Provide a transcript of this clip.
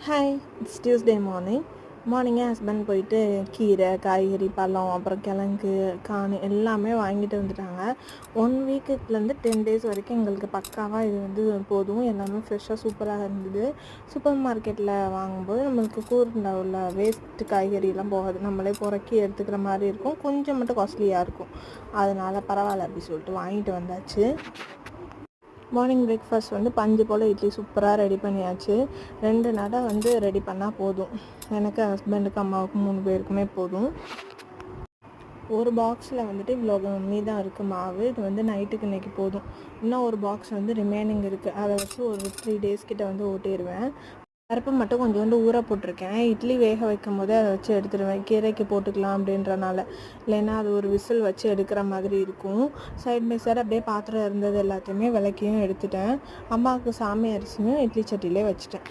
Hi, it's Tuesday மார்னிங்கே husband போயிட்டு கீரை, காய்கறி, பழம், அப்புறம் கிழங்கு, கான் எல்லாமே வாங்கிட்டு வந்துட்டாங்க. 1 வீக்குலேருந்து 10 டேஸ் வரைக்கும் எங்களுக்கு பக்காவாக இது போதும். எல்லாமே ஃப்ரெஷ்ஷாக சூப்பராக இருந்தது. சூப்பர் மார்க்கெட்டில் வாங்கும்போது நம்மளுக்கு கூரில் உள்ள வேஸ்ட் காய்கறிலாம் போகாது. நம்மளே பொறுக்கி எடுத்துக்கிற மாதிரி இருக்கும். கொஞ்சம் மட்டும் காஸ்ட்லியாக இருக்கும். அதனால் பரவாயில்ல அப்படி சொல்லிட்டு வாங்கிட்டு வந்தாச்சு. மார்னிங் பிரேக்ஃபாஸ்ட் பஞ்சு போல் இட்லி சூப்பராக ரெடி பண்ணியாச்சு. 2 நடை ரெடி பண்ணால் போதும். எனக்கு, ஹஸ்பண்டுக்கு, அம்மாவுக்கு 3 பேருக்குமே போதும். ஒரு பாக்ஸில் இவ்வளோ மீதம் இருக்குது மாவு. இது நைட்டுக்கு இன்றைக்கி போதும். இன்னும் ஒரு பாக்ஸ் ரிமைனிங் இருக்குது. அதை வச்சு ஒரு 3 டேஸ் கிட்ட ஓட்டிடுவேன். பருப்பு மட்டும் கொஞ்சோண்டு ஊற போட்டிருக்கேன். இட்லி வேக வைக்கும் போதே அதை வச்சு எடுத்துடுவேன். கீரைக்கு போட்டுக்கலாம் அப்படின்றனால. இல்லைன்னா அது ஒரு விசில் வச்சு எடுக்கிற மாதிரி இருக்கும். சைட் பை சைடு அப்படியே பாத்திரம் இருந்தது எல்லாத்தையுமே விளக்கியும் எடுத்துட்டேன். அம்மாவுக்கு சாமி அரிசியும் இட்லி சட்டியிலே வச்சுட்டேன்.